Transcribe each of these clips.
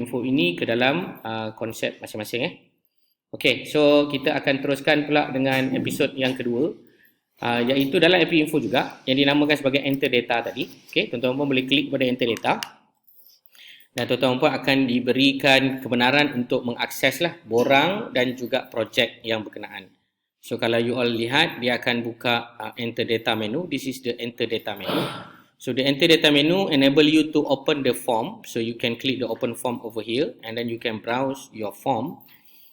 info ini ke dalam konsep masing-masing. Okey, so kita akan teruskan pula dengan episod yang kedua, iaitu dalam AP Info juga yang dinamakan sebagai enter data tadi. Okey, tuan-tuan boleh klik pada enter data dan tuan-tuan akan diberikan kebenaran untuk mengakseslah borang dan juga projek yang berkenaan. So kalau you all lihat, dia akan buka enter data menu. This is the enter data menu. So the enter data menu enable you to open the form. So you can click the open form over here and then you can browse your form.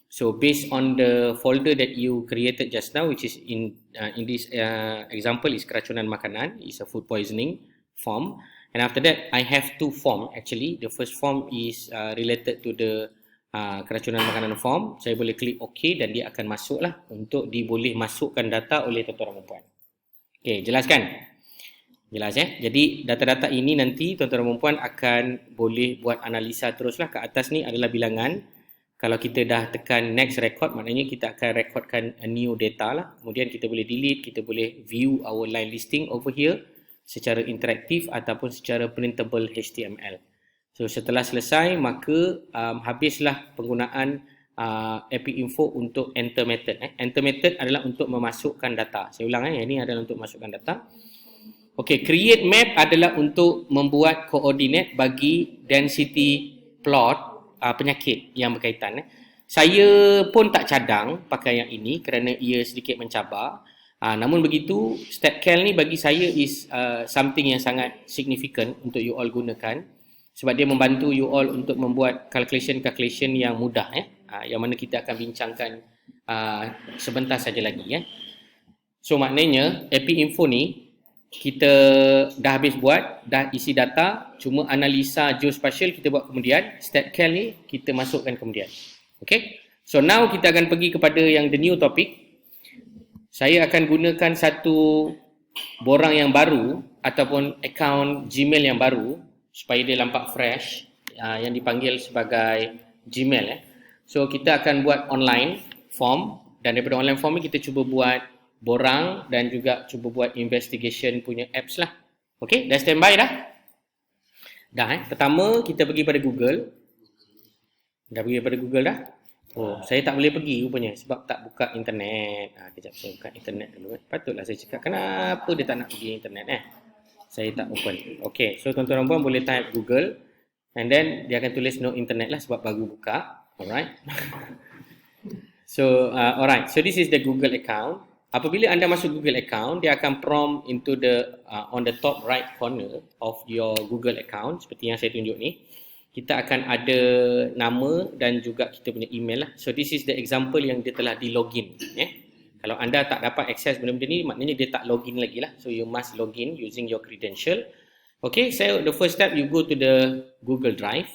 So based on the folder that you created just now, which is in this example is keracunan makanan, is a food poisoning form. And after that, I have two form actually. The first form is related to the keracunan makanan form. Saya boleh klik OK dan dia akan masuklah untuk diboleh masukkan data oleh tuan-tuan dan puan. Okay, jelas kan? Jelas ya. Jadi data-data ini nanti tuan-tuan dan puan akan boleh buat analisa teruslah. Ke atas ni adalah bilangan. Kalau kita dah tekan next record, maknanya kita akan recordkan a new data lah. Kemudian kita boleh delete, kita boleh view our line listing over here secara interaktif ataupun secara printable HTML. So setelah selesai, maka habislah penggunaan AP Info untuk enter method. Enter method adalah untuk memasukkan data. Saya ulang, yang ini adalah untuk memasukkan data. Okey, create map adalah untuk membuat koordinat bagi density plot penyakit yang berkaitan. Saya pun tak cadang pakai yang ini kerana ia sedikit mencabar. Namun begitu, StatCal ni bagi saya is something yang sangat significant untuk you all gunakan sebab dia membantu you all untuk membuat calculation yang mudah yang mana kita akan bincangkan sebentar saja lagi. So maknanya AP Info ni kita dah habis buat, dah isi data, cuma analisa geospatial kita buat kemudian, StatCal ni kita masukkan kemudian. Okay, so now kita akan pergi kepada yang the new topic. Saya akan gunakan satu borang yang baru ataupun account Gmail yang baru supaya dia nampak fresh, yang dipanggil sebagai Gmail. So kita akan buat online form dan daripada online form ni kita cuba buat borang dan juga cuba buat investigation punya apps lah. Okay, dah standby dah? Dah Pertama kita pergi pada Google. Dah pergi pada Google dah? Oh, saya tak boleh pergi rupanya sebab tak buka internet. Kejap saya buka internet dulu. Patutlah saya cakap kenapa dia tak nak pergi internet Saya tak open. Okay, so tuan-tuan dan puan boleh type Google and then dia akan tulis no internet lah sebab baru buka. Alright. So, alright. So this is the Google account. Apabila anda masuk Google account, dia akan prompt into the on the top right corner of your Google account seperti yang saya tunjuk ni. Kita akan ada nama dan juga kita punya email lah. So this is the example yang dia telah di login. Kalau anda tak dapat akses benda-benda ni, maknanya dia tak login lagi lah. So you must login using your credential. Okay, so the first step you go to the Google Drive.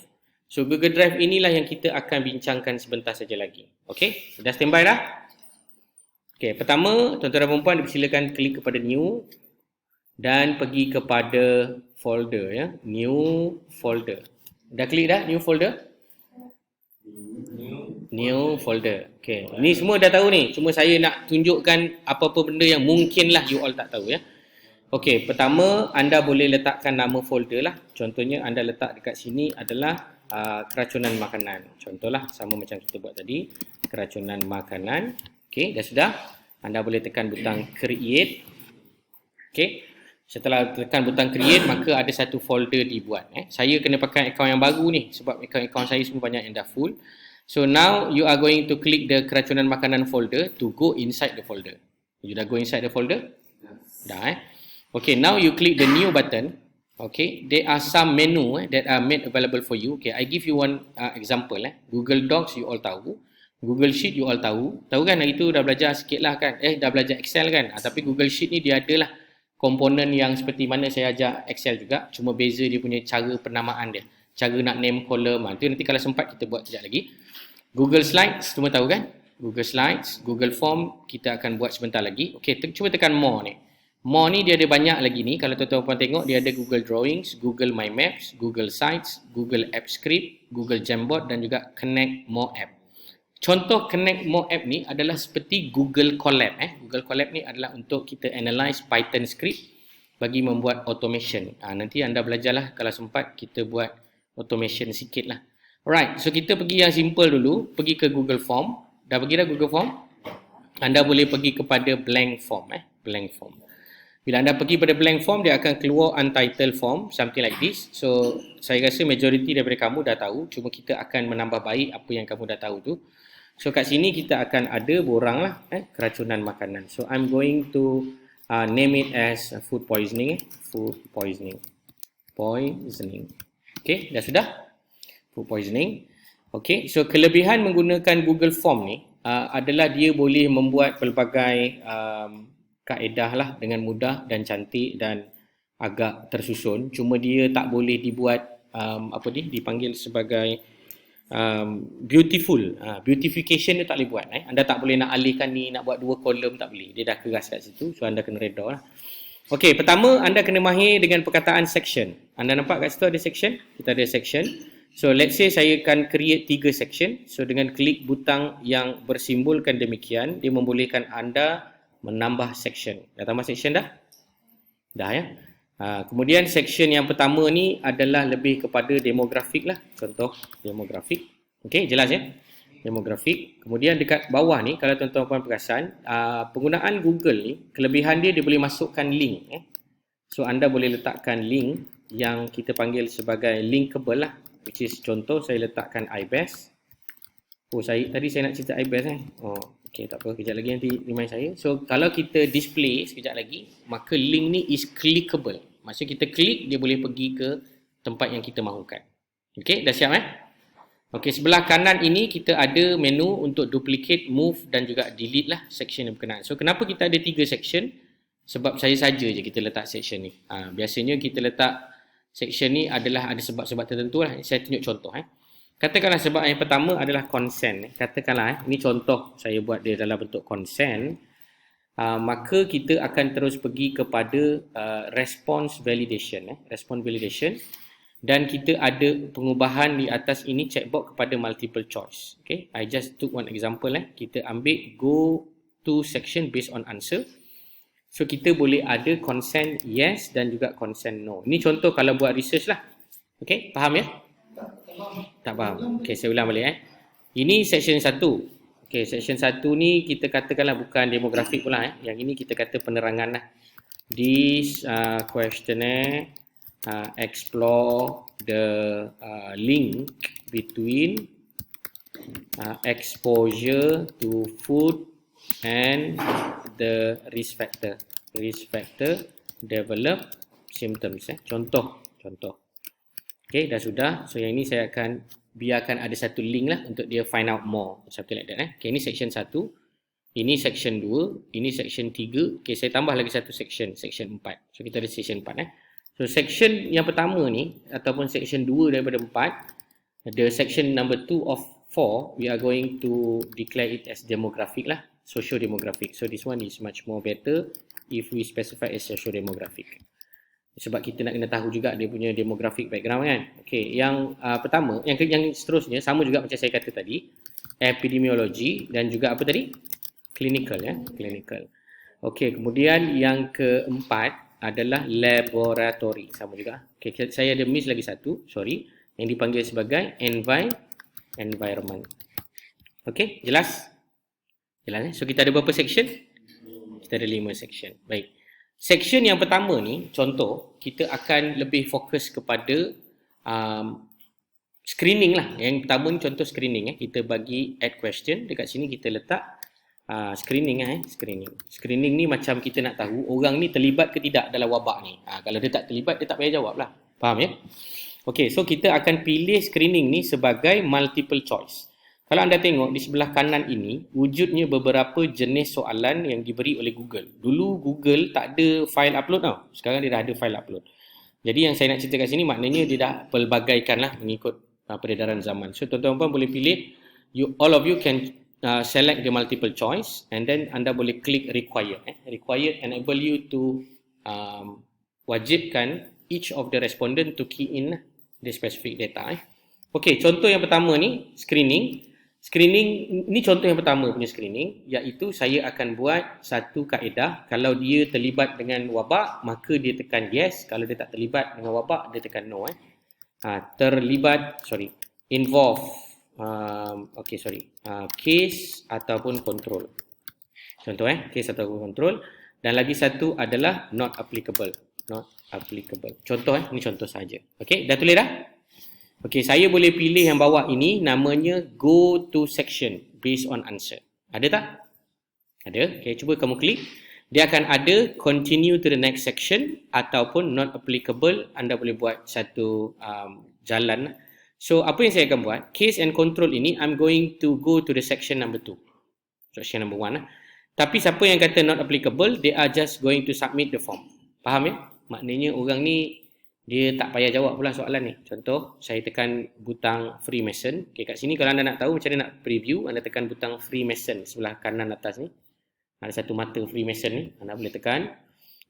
So Google Drive inilah yang kita akan bincangkan sebentar saja lagi. Okay, dah standby dah? Okay, pertama tuan-tuan dan puan dipersilakan klik kepada new dan pergi kepada folder new folder. Dah klik dah new folder? New folder. Okay, ni semua dah tahu ni. Cuma saya nak tunjukkan apa-apa benda yang mungkinlah you all tak tahu Okay, pertama anda boleh letakkan nama folder lah. Contohnya anda letak dekat sini adalah keracunan makanan. Contohlah sama macam kita buat tadi, keracunan makanan. Okay, dah sudah. Anda boleh tekan butang create. Okay, setelah tekan butang create, maka ada satu folder dibuat. Saya kena pakai akaun yang baru ni sebab akaun saya semua banyak yang dah full. So now you are going to click the keracunan makanan folder to go inside the folder. You dah go inside the folder? Yes. Dah Okay, now you click the new button. Okay, there are some menu that are made available for you. Okay, I give you one example. Google Docs you all tahu. Google Sheet you all tahu. Tahu kan hari tu dah belajar sikit lah kan. Dah belajar Excel kan. Tapi Google Sheet ni dia adalah komponen yang seperti mana saya ajar Excel juga. Cuma beza dia punya cara penamaan dia. Cara nak name column. Itu nanti kalau sempat kita buat sekejap lagi. Google Slides semua tahu kan. Google Slides, Google Form kita akan buat sebentar lagi. Okay, cuba tekan more ni. More ni dia ada banyak lagi ni. Kalau tuan-tuan tengok dia ada Google Drawings, Google My Maps, Google Sites, Google App Script, Google Jamboard dan juga Connect More App. Contoh Connect More App ni adalah seperti Google Colab. Google Colab ni adalah untuk kita analyze Python script bagi membuat automation. Nanti anda belajarlah kalau sempat kita buat automation sikit lah. Alright, so kita pergi yang simple dulu, pergi ke Google Form. Dah pergi dah Google Form? Anda boleh pergi kepada blank form, blank form. Bila anda pergi pada blank form, dia akan keluar untitled form, something like this. So, saya rasa majoriti daripada kamu dah tahu, cuma kita akan menambah baik apa yang kamu dah tahu tu. So, kat sini kita akan ada borang lah, keracunan makanan. So, I'm going to name it as food poisoning, food poisoning. Poisoning. Okay, dah sudah? Food poisoning. Okay, so kelebihan menggunakan Google Form ni adalah dia boleh membuat pelbagai kaedah lah dengan mudah dan cantik dan agak tersusun. Cuma dia tak boleh dibuat dipanggil sebagai beautiful. Beautification dia tak boleh buat. Anda tak boleh nak alihkan ni, nak buat 2 kolom, tak boleh. Dia dah keras kat situ, so anda kena reda lah. Okey, pertama anda kena mahir dengan perkataan section. Anda nampak kat situ ada section? Kita ada section. So let's say saya akan create 3 section. So dengan klik butang yang bersimbolkan demikian, dia membolehkan anda menambah section. Dah tambah section dah? Dah ya. Kemudian section yang pertama ni adalah lebih kepada demografik lah. Contoh demografik. Okey, jelas ya? Demografik. Kemudian dekat bawah ni, kalau tuan-tuan puan perasan, penggunaan Google ni, kelebihan dia boleh masukkan link. So anda boleh letakkan link yang kita panggil sebagai linkable lah. Which is contoh saya letakkan iBest. Oh, tadi saya nak cerita iBest Oh, okey, tak apa, kejap lagi nanti remind saya. So kalau kita display sekejap lagi, maka link ni is clickable. Maksudnya kita klik, dia boleh pergi ke tempat yang kita mahukan. Okey, dah siap Okey, sebelah kanan ini kita ada menu untuk duplicate, move dan juga delete lah section yang berkenaan. So kenapa kita ada 3 section? Sebab saya saja je kita letak section ni. Biasanya kita letak section ni adalah ada sebab-sebab tertentu lah. Saya tunjuk contoh. Katakanlah sebab yang pertama adalah consent. Katakanlah ini contoh saya buat dia dalam bentuk consent. Maka kita akan terus pergi kepada response validation. Response validation. Dan kita ada pengubahan di atas ini checkbox kepada multiple choice. Okay, I just took one example. Kita ambil go to section based on answer. So kita boleh ada consent yes dan juga consent no. Ini contoh kalau buat research lah. Okay, faham ya? Tak faham. Okay, saya ulang balik Ini section 1. Okay, section 1 ni kita katakanlah bukan demografik pula Yang ini kita kata penerangan lah. This questionnaire explore the link between exposure to food and the risk factor develop symptoms. Contoh. Okay, dah sudah. So yang ini saya akan biarkan ada satu link lah untuk dia find out more. Something like that. Okay, ini section 1. Ini section 2. Ini section 3. Okay, saya tambah lagi satu section 4. So kita ada section 4. So section yang pertama ni ataupun section 2 daripada 4, the section number 2 of 4, we are going to declare it as demographic lah, socio-demographic. So this one is much more better if we specify as socio-demographic. Sebab kita nak kena tahu juga dia punya demographic background kan. Okay, yang pertama, yang seterusnya sama juga macam saya kata tadi, epidemiology dan juga apa tadi? Clinical clinical. Okay, kemudian yang keempat adalah laboratory, sama juga. Okay, saya ada miss lagi satu, sorry, yang dipanggil sebagai environment. Okay, jelas? Jelas So kita ada berapa section? Kita ada 5 section. Baik. Section yang pertama ni, contoh, kita akan lebih fokus kepada screening lah. Yang pertama ni contoh screening. Kita bagi add question, dekat sini kita letak screening. Screening ni macam kita nak tahu orang ni terlibat ke tidak dalam wabak ni. Kalau dia tak terlibat, dia tak payah jawab lah. Faham ya? Okey, so kita akan pilih screening ni sebagai multiple choice. Kalau anda tengok di sebelah kanan ini, wujudnya beberapa jenis soalan yang diberi oleh Google. Dulu Google tak ada file upload tau. Sekarang dia dah ada file upload. Jadi yang saya nak cerita kat sini maknanya dia dah pelbagaikan lah mengikut peredaran zaman. So tuan-tuan boleh pilih, all of you can select the multiple choice and then anda boleh klik required. Required enable you to wajibkan each of the respondent to key in the specific data. Okey, contoh yang pertama ni screening. Screening ni contoh yang pertama punya screening, iaitu saya akan buat satu kaedah. Kalau dia terlibat dengan wabak, maka dia tekan yes. Kalau dia tak terlibat dengan wabak, dia tekan no. involve case ataupun control. Contoh case ataupun control. Dan lagi satu adalah not applicable. Not applicable. Contoh ni contoh saja. Okey, dah tulis dah? Okey, saya boleh pilih yang bawah ini namanya go to section based on answer. Ada tak? Ada. Okey, cuba kamu klik. Dia akan ada continue to the next section ataupun not applicable. Anda boleh buat satu jalan. So, apa yang saya akan buat? Case and control ini, I'm going to go to the section number 2. Section number 1. Tapi siapa yang kata not applicable, they are just going to submit the form. Faham ya? Maknanya orang ni, dia tak payah jawab pula soalan ni. Contoh, saya tekan butang Freemason. Okay, kat sini kalau anda nak tahu macam mana nak preview, anda tekan butang Freemason sebelah kanan atas ni. Ada satu mata Freemason ni, anda boleh tekan.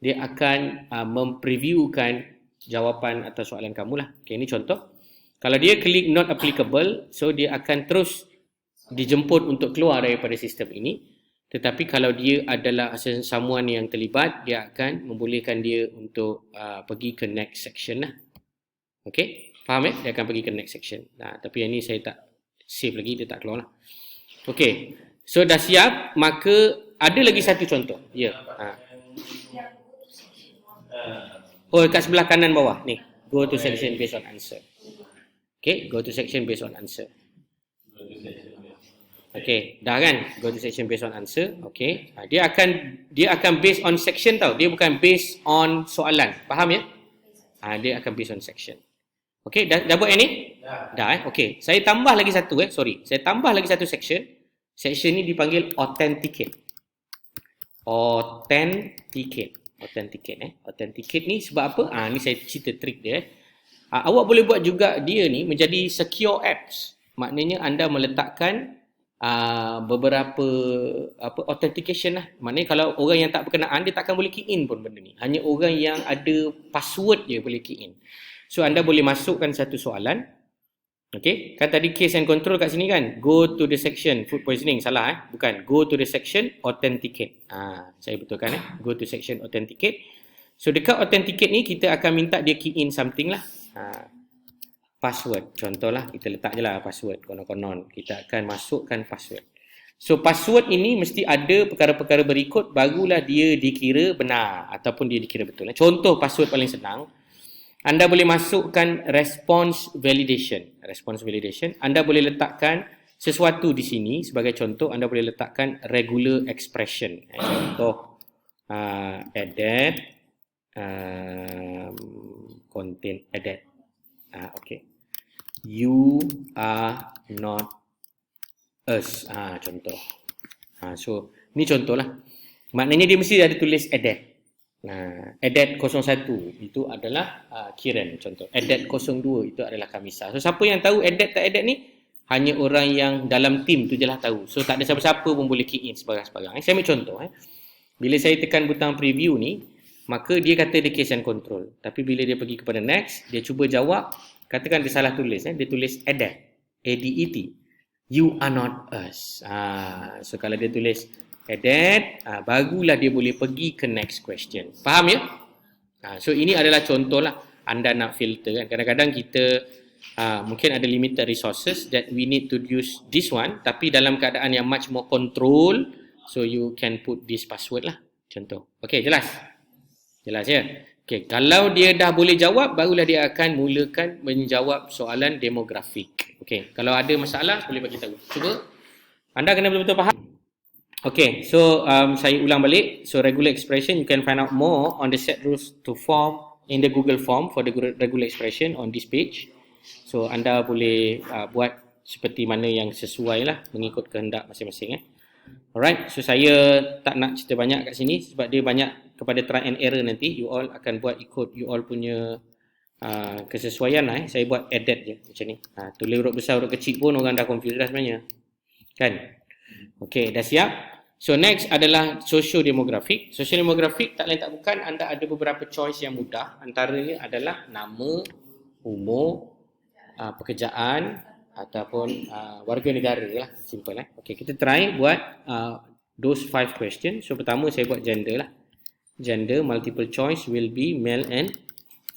Dia akan mempreviewkan jawapan atau soalan kamu lah. Okay, ini contoh. Kalau dia klik not applicable, so dia akan terus dijemput untuk keluar daripada sistem ini. Tetapi kalau dia adalah someone yang terlibat, dia akan membolehkan dia untuk pergi ke next section lah. Okay, faham ya? Dia akan pergi ke next section. Nah, tapi yang ni saya tak save lagi, dia tak keluar lah. Okay, so dah siap, maka ada lagi satu contoh. Ya. Oh, kat sebelah kanan bawah ni. Go to section based on answer. Okay, go to section based on answer. Okay, dah kan? Go to section based on answer. Okay, dia akan based on section tau. Dia bukan based on soalan. Faham ya? Dia akan based on section. Okay, dah buat yang ni? Dah Okay, saya tambah lagi satu Saya tambah lagi satu section. Section ni dipanggil authenticate. Authenticate ni sebab apa? Ni saya cerita trik dia. Awak boleh buat juga dia ni menjadi secure apps. Maknanya anda meletakkan beberapa authentication lah. Maknanya kalau orang yang tak berkenaan, dia takkan boleh key in pun benda ni. Hanya orang yang ada password je boleh key in. So anda boleh masukkan satu soalan. Okay, kan tadi case and control kat sini kan, go to the section food poisoning, salah bukan, go to the section authenticate. Saya betulkan go to section authenticate. So dekat authenticate ni kita akan minta dia key in something lah. Password, contohlah kita letak je lah password, konon-konon kita akan masukkan password. So password ini mesti ada perkara-perkara berikut barulah dia dikira benar ataupun dia dikira betul. Contoh password paling senang, anda boleh masukkan response validation. Response validation. Anda boleh letakkan sesuatu di sini. Sebagai contoh, anda boleh letakkan regular expression. Contoh, added, contain added. Okay. You are not us. Contoh. So, ni contoh lah. Maknanya dia mesti ada tulis added. Added 01 itu adalah Kiran contoh. Added 02 itu adalah Kamisa. So siapa yang tahu added tak added ni? Hanya orang yang dalam tim tu je lah tahu. So tak ada siapa-siapa pun boleh key in sebarang-sebarang. Saya ambil contoh. Bila saya tekan butang preview ni, maka dia kata dia case and control. Tapi bila dia pergi kepada next, dia cuba jawab, katakan dia salah tulis. Dia tulis added. ADET. You are not us. So kalau dia tulis added, barulah dia boleh pergi ke next question. Faham ya? So ini adalah contoh lah anda nak filter kan. Kadang-kadang kita mungkin ada limited resources that we need to use this one, tapi dalam keadaan yang much more control, so you can put this password lah. Contoh. Okay, jelas? Jelas ya? Okay, kalau dia dah boleh jawab, barulah dia akan mulakan menjawab soalan demografik. Okay, kalau ada masalah boleh bagi tahu. Cuba anda kena betul-betul faham. Okay, so saya ulang balik. So regular expression, you can find out more on the set rules to form in the Google form for the regular expression on this page. So anda boleh buat seperti mana yang sesuai lah mengikut kehendak masing-masing. Alright, so saya tak nak cerita banyak kat sini sebab dia banyak kepada try and error nanti. You all akan buat ikut you all punya kesesuaian lah. Saya buat added je macam ni. Tulis huruf besar, huruf kecil pun orang dah confused dah sebenarnya. Kan? Okay, dah siap? So next adalah socio-demografik. Socio-demografik tak lain tak bukan, anda ada beberapa choice yang mudah. Antaranya adalah nama, umur, pekerjaan ataupun warga negara lah. Simple lah. Okay, kita try buat those 5 questions. So pertama saya buat gender lah. Gender, multiple choice will be male and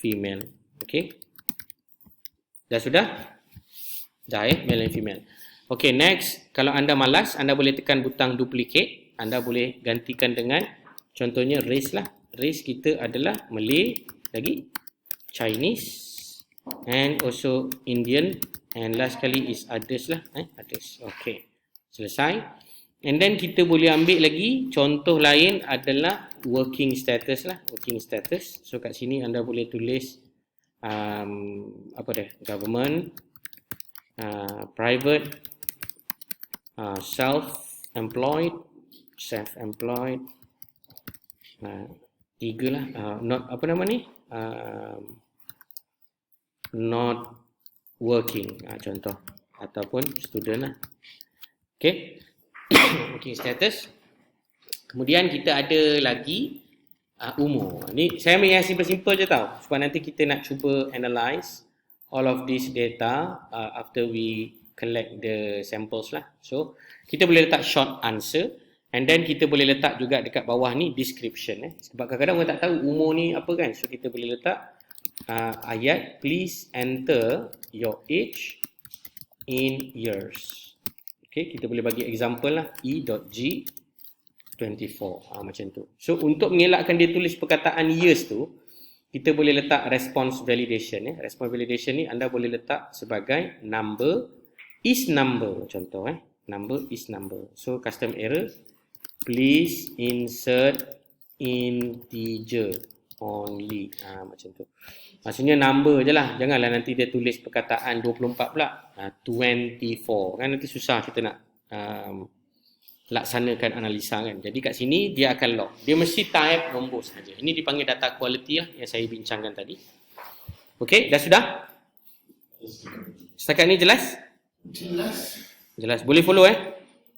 female. Okay. Dah sudah? Dah male and female. Okay, next. Kalau anda malas, anda boleh tekan butang duplicate. Anda boleh gantikan dengan contohnya race lah. Race kita adalah Malay, lagi Chinese, and also Indian, and last kali is others lah. Others. Okay. Selesai. And then kita boleh ambil lagi contoh lain adalah working status lah. Working status. So kat sini anda boleh tulis apa dia? Government, private, self-employed, tiga lah. Not apa nama ni? Not working, contoh, ataupun student lah. Okay. Working status. Kemudian kita ada lagi umur. Ni saya ambil yang simple-simple je tau, sebab nanti kita nak cuba analyze all of this data after we collect the samples lah. So kita boleh letak short answer, and then kita boleh letak juga dekat bawah ni description. Sebab kadang-kadang orang tak tahu umur ni apa kan. So kita boleh letak ayat, please enter your age in years. Okay, kita boleh bagi example lah, E.G24, macam tu. So untuk mengelakkan dia tulis perkataan years tu, kita boleh letak response validation. Response validation ni anda boleh letak sebagai number is number, contoh number is number. So custom error, please insert integer only, macam tu. Maksudnya number je lah, janganlah nanti dia tulis perkataan 24 pula, 24 kan, nanti susah kita nak laksanakan analisa kan. Jadi kat sini dia akan log, dia mesti type nombor saja. Ini dipanggil data quality lah yang saya bincangkan tadi. Okey, dah sudah? Setakat ni jelas? Jelas. Boleh follow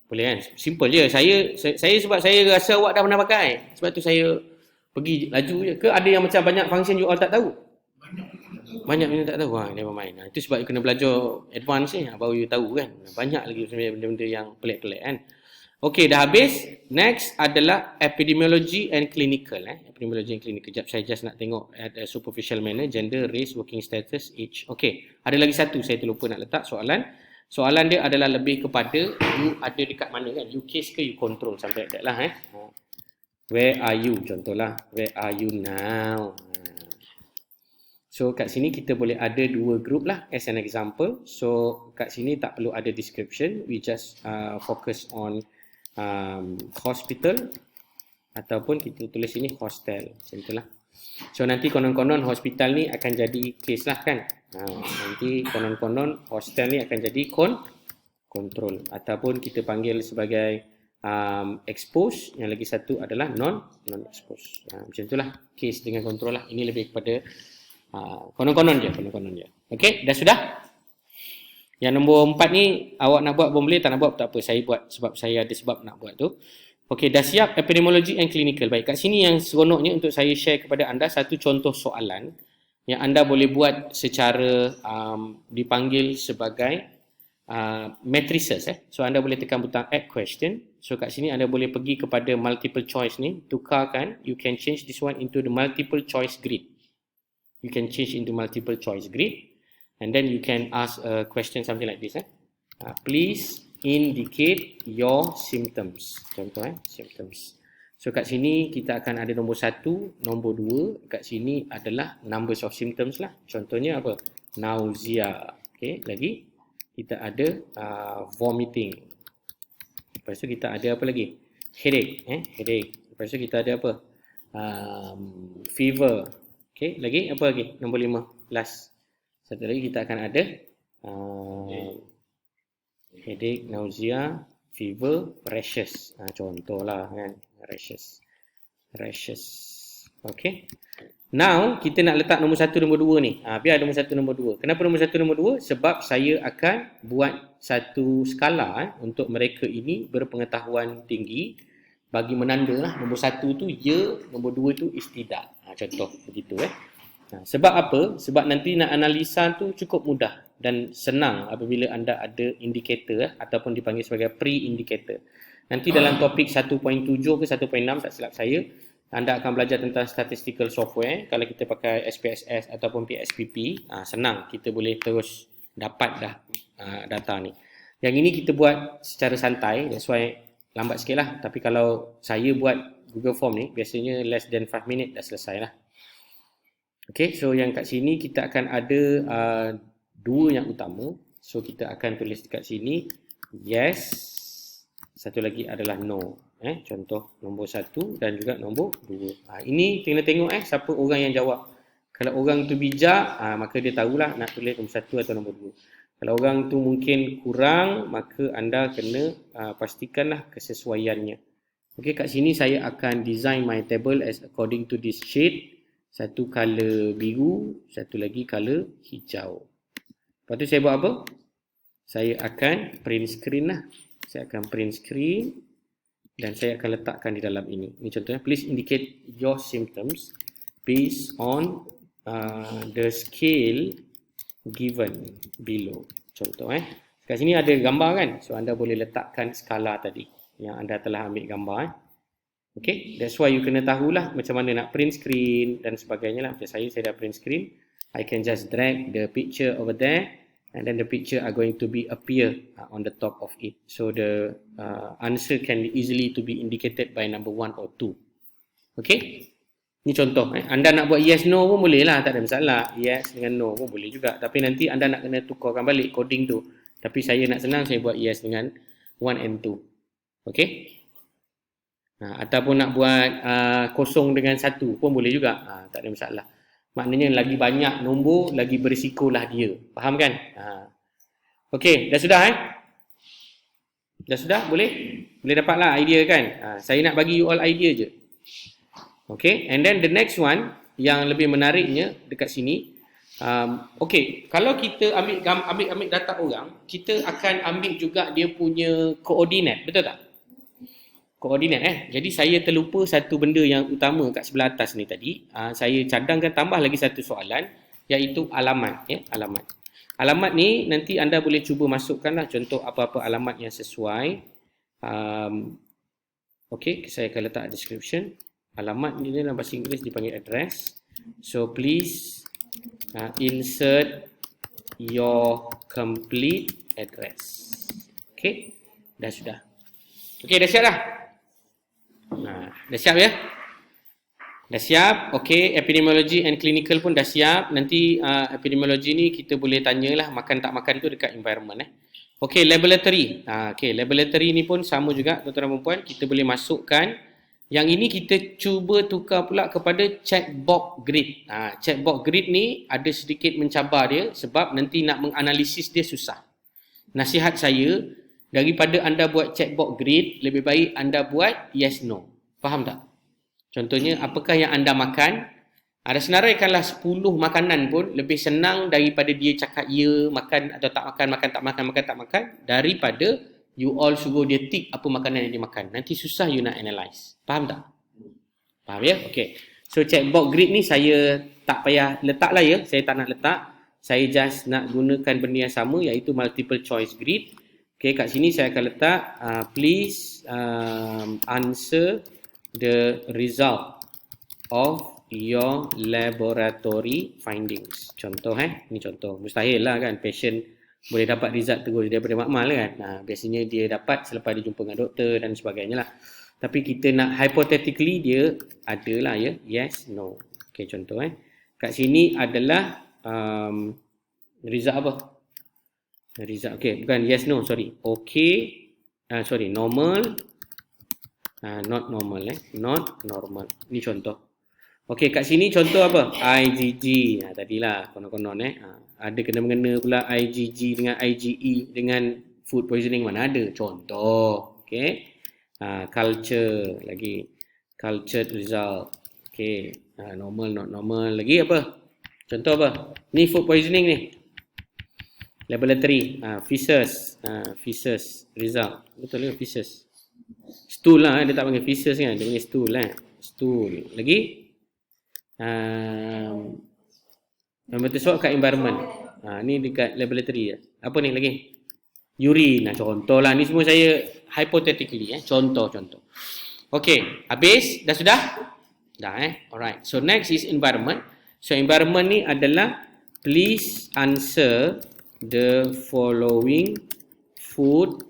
Boleh kan? Simple je. Saya sebab saya rasa awak dah pernah pakai, sebab tu saya pergi laju je. Ke ada yang macam banyak function you all tak tahu? Banyak yang tak tahu. Never mind. Itu sebab you kena belajar advance ni, baru you tahu kan. Banyak lagi sebenarnya benda-benda yang pelik-pelik kan. Okey, dah habis. Next adalah epidemiology and clinical. Epidemiology and clinical. Sekejap, saya just nak tengok at a superficial manner. Gender, race, working status, age. Okey, ada lagi satu saya terlupa nak letak soalan. Soalan dia adalah lebih kepada you ada dekat mana kan. You case ke you control, sampai that lah. Where are you? Contohlah, where are you now? So kat sini kita boleh ada dua group lah as an example. So kat sini tak perlu ada description. We just focus on hospital, ataupun kita tulis ini hostel. Macam itulah. So nanti konon-konon hospital ni akan jadi case lah kan. Nanti konon-konon hostel ni akan jadi control, ataupun kita panggil sebagai expose. Yang lagi satu adalah non-expose. Macam itulah case dengan control lah. Ini lebih kepada konon-konon je. Okey, dah sudah? Yang nombor 4 ni awak nak buat pun boleh, tak nak buat tak apa. Saya buat sebab saya ada sebab nak buat tu. Okey, dah siap epidemiology and clinical. Baik, kat sini yang seronoknya untuk saya share kepada anda satu contoh soalan yang anda boleh buat secara dipanggil sebagai matrices. So anda boleh tekan butang add question. So kat sini anda boleh pergi kepada multiple choice ni, tukarkan. You can change this one into the multiple choice grid. You can change into multiple choice grid, and then you can ask a question something like this. Please indicate your symptoms. Contoh symptoms. So kat sini kita akan ada nombor 1, nombor 2. Kat sini adalah numbers of symptoms lah. Contohnya apa? Nausea. Okay, lagi kita ada vomiting. Lepas tu kita ada apa lagi? Headache. Headache. Lepas tu kita ada apa? Fever. Okay, lagi apa lagi? Nombor 5, last. Satu lagi kita akan ada headache, nausea, fever, rashes. Contohlah kan, rashes. Okay. Now kita nak letak nombor 1, nombor 2 ni. Biar nombor 1, nombor 2. Kenapa nombor 1, nombor 2? Sebab saya akan buat satu skala untuk mereka ini berpengetahuan tinggi. Bagi menanda lah, nombor 1 tu ya, nombor 2 tu is tidak. Contoh begitu sebab apa? Sebab nanti nak analisa tu cukup mudah dan senang apabila anda ada indikator ataupun dipanggil sebagai pre-indicator. Nanti dalam topik 1.7 ke 1.6 tak silap saya, anda akan belajar tentang statistical software. Kalau kita pakai SPSS ataupun PSPP, senang kita boleh terus dapat dah data ni. Yang ini kita buat secara santai, that's why lambat sikit lah. Tapi kalau saya buat Google Form ni, biasanya less than 5 minit dah selesai lah. Okay, so yang kat sini kita akan ada dua yang utama. So kita akan tulis dekat sini yes, satu lagi adalah no. Contoh nombor 1 dan juga nombor 2. Ini kena tengok siapa orang yang jawab. Kalau orang tu bijak, maka dia tahulah nak tulis nombor 1 atau nombor 2. Kalau orang tu mungkin kurang, maka anda kena pastikanlah kesesuaiannya. Okay, kat sini saya akan design my table as according to this sheet. Satu color biru, satu lagi color hijau. Lepas tu saya buat apa? Saya akan print screen lah. Saya akan print screen dan saya akan letakkan di dalam ini. Ini contohnya, please indicate your symptoms based on the scale given below. Contoh kat sini ada gambar kan? So anda boleh letakkan skala tadi yang anda telah ambil gambar Okay, that's why you kena tahulah macam mana nak print screen dan sebagainya lah. Macam saya dah print screen. I can just drag the picture over there and then the picture are going to be appear on the top of it. So the answer can easily to be indicated by number 1 or 2. Okay, ni contoh. Anda nak buat yes no pun boleh lah, tak ada masalah. Yes dengan no pun boleh juga. Tapi nanti anda nak kena tukarkan balik coding tu. Tapi saya nak senang, saya buat yes dengan 1 and 2. Okay. Ataupun nak buat kosong dengan 1 pun boleh juga. Tak ada masalah. Maknanya lagi banyak nombor, lagi berisikolah dia. Faham kan? Okey, dah sudah Dah sudah? Boleh? Boleh dapatlah idea kan? Saya nak bagi you all idea je. Okey, and then the next one yang lebih menariknya dekat sini. Okey, kalau kita ambil data orang, kita akan ambil juga dia punya koordinat, betul tak? Koordinat Jadi saya terlupa satu benda yang utama kat sebelah atas ni tadi. Saya cadangkan tambah lagi satu soalan, iaitu alamat. Alamat. Alamat ni nanti anda boleh cuba masukkanlah contoh apa-apa alamat yang sesuai. Okey, saya akan letak description. Alamat ni dalam bahasa Inggeris dipanggil address. So please insert your complete address. Okey, dah sudah. Okey, dah siap dah? Dah siap ya? Dah siap. Okey, epidemiology and clinical pun dah siap. Nanti epidemiology ni kita boleh tanyalah makan tak makan tu dekat environment Okey, laboratory. Okey, laboratory ni pun sama juga tuan-tuan dan puan-puan. Kita boleh masukkan. Yang ini kita cuba tukar pula kepada checkbox grid. Checkbox grid ni ada sedikit mencabar dia sebab nanti nak menganalisis dia susah. Nasihat saya, daripada anda buat checkbox grid, lebih baik anda buat yes no. Faham tak? Contohnya, apakah yang anda makan? Ada senaraikanlah 10 makanan pun lebih senang daripada dia cakap ya, makan atau tak makan, makan tak makan, makan tak makan, daripada you all suruh dia tick apa makanan yang dia makan. Nanti susah you nak analyse. Faham tak? Faham ya? Okay. So checkbox grid ni saya tak payah letak lah ya. Saya tak nak letak. Saya just nak gunakan benda yang sama, iaitu multiple choice grid. Okay, kat sini saya akan letak please answer the result of your laboratory findings. Contoh ni contoh. Mustahil lah kan patient boleh dapat result terus daripada makmal kan. Biasanya dia dapat selepas dia jumpa dengan doktor dan sebagainya lah. Tapi kita nak hypothetically dia adalah ya, yes, no. Okay, contoh kat sini adalah result apa? Result, okay, bukan yes, no, sorry. Okay, sorry, normal. Not normal not normal. Ni contoh. Okey, kat sini contoh apa? IgG. Tadilah konon-konon ada kena-mengena pula IgG dengan IgE dengan food poisoning, mana ada? Contoh. Okey. Culture lagi. Cultured result. Okey. Normal, not normal. Lagi apa? Contoh apa? Ni food poisoning ni. Laboratory. Feces. Feces result. Betul ke feces? Stool lah, dia tak panggil feces kan, dia panggil stool stool. Lagi betul sebab kat environment. Ni dekat laboratory apa ni lagi? Urine. Contoh lah, ni semua saya hypothetically contoh. Okey, habis? Dah sudah? Dah alright. So next is environment. So environment ni adalah please answer the following food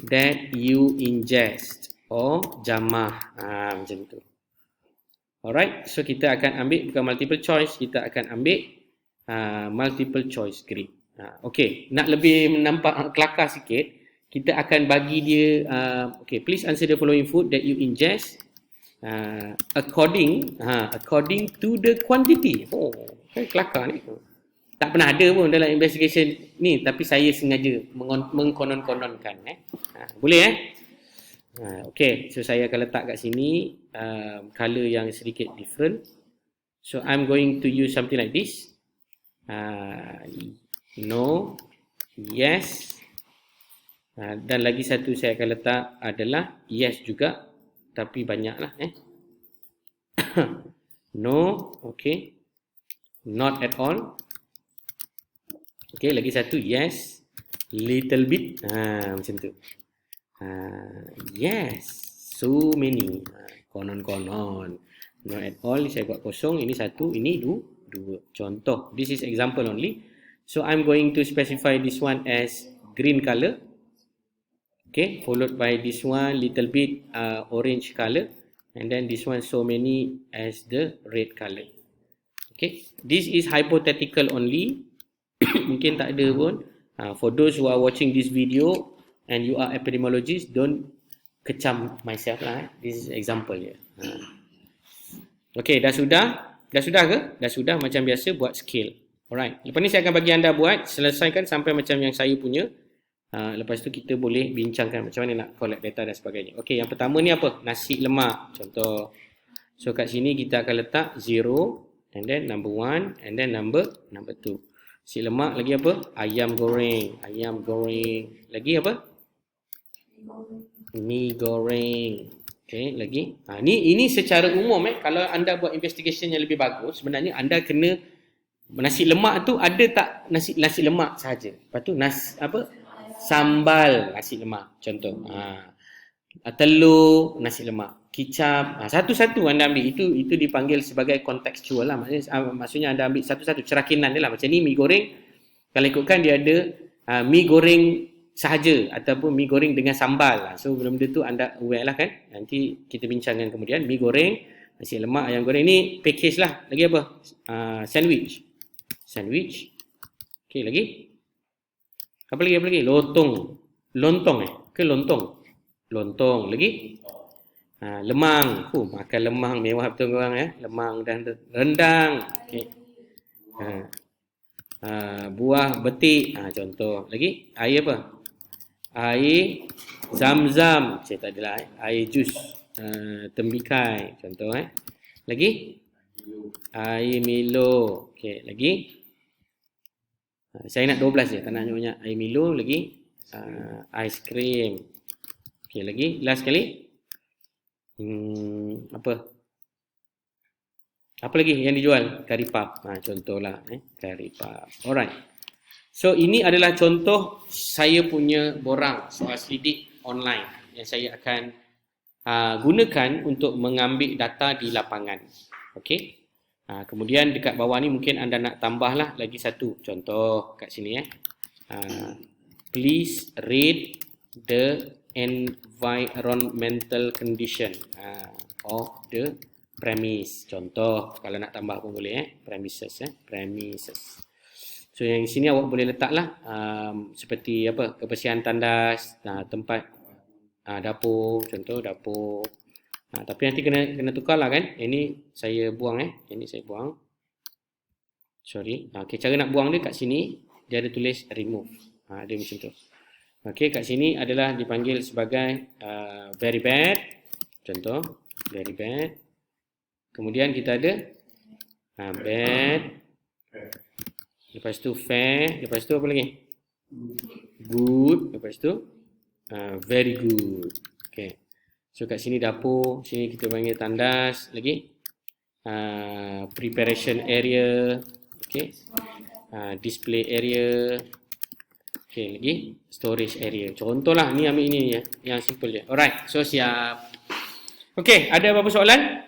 that you ingest or jamah. Macam tu. Alright, so kita akan ambil bukan multiple choice, kita akan ambil multiple choice grid. Okay, nak lebih nampak kelakar sikit, kita akan bagi dia, okay, please answer the following food that you ingest according to the quantity. Oh, kan kelakar ni. Tak pernah ada pun dalam investigation ni, tapi saya sengaja mengkonon-kononkan. Boleh okay, so saya akan letak kat sini color yang sedikit different. So I'm going to use something like this. No, yes, dan lagi satu saya akan letak adalah yes juga, tapi banyaklah. No, okay, not at all. Okay, lagi satu yes, little bit, macam tu. Yes, so many, konon-konon. Not at all, saya buat kosong, ini satu, ini dua. Contoh, this is example only. So I'm going to specify this one as green color. Okay, followed by this one little bit orange color, and then this one so many as the red color. Okay, this is hypothetical only. Mungkin tak ada pun. For those who are watching this video and you are epidemiologist, don't kecam myself lah. This is example je. Okay, dah sudah? Dah sudah ke? Dah sudah, macam biasa buat scale. Alright, lepas ni saya akan bagi anda buat, selesaikan sampai macam yang saya punya. Lepas tu kita boleh bincangkan macam mana nak collect data dan sebagainya. Okay, yang pertama ni apa? Nasi lemak, contoh. So kat sini kita akan letak 0, and then number 1, and then number 2. Nasi lemak, lagi apa? Ayam goreng. Lagi apa? Mi goreng. Okay, lagi. Ini secara umum kalau anda buat investigation yang lebih bagus, sebenarnya anda kena nasi lemak tu ada tak nasi lemak sahaja. Lepas tu sambal nasi lemak contoh. Telur nasi lemak, kicap, satu-satu anda ambil. Itu dipanggil sebagai kontekstual lah. Maksudnya anda ambil satu-satu cerakinan dia lah. Macam ni mi goreng, kalau ikutkan dia ada mi goreng sahaja ataupun mi goreng dengan sambal lah. So benda tu anda aware lah kan. Nanti kita bincangkan kemudian. Mi goreng, nasi lemak, ayam goreng ni package lah. Lagi apa? Sandwich. Okay, lagi? Apa lagi? Lontong ke lontong? Lontong. Lagi? Lemang. Makan lemang mewah betul korang Lemang dan rendang. Okay. Buah betik. Contoh. Lagi? Air apa? Air zam-zam. Saya tak adalah. Air jus. Tembikai. Contoh. Lagi? Air Milo. Okay, lagi? Saya nak 12 je. Tak nak banyak. Air Milo. Lagi? Aiskrim. Okay, lagi? Last kali? Apa lagi yang dijual? Kari puff. Contohlah. Kari puff. Alright. So, ini adalah contoh saya punya borang soal selidik online yang saya akan gunakan untuk mengambil data di lapangan. Okay. Kemudian dekat bawah ni mungkin anda nak tambahlah lagi satu. Contoh kat sini please rate the environmental condition of the premise. Contoh, kalau nak tambah pun boleh premises. So yang sini awak boleh letaklah seperti apa, kebersihan tandas, tempat dapur, contoh dapur. Tapi nanti kena tukarlah kan. Ini saya buang Ini saya buang. Sorry. Okay, cara nak buang dia kat sini dia ada tulis remove. Dia macam tu. Okay, kat sini adalah dipanggil sebagai very bad. Contoh, very bad. Kemudian kita ada bad. Lepas tu fair. Lepas tu apa lagi? Good. Lepas tu very good. Okay. So kat sini dapur, sini kita panggil tandas, lagi preparation area, okay, display area, okay, lagi storage area. Contohlah ni ambil ini ya, yang simple je. Alright, so siap. Okay, ada apa-apa soalan?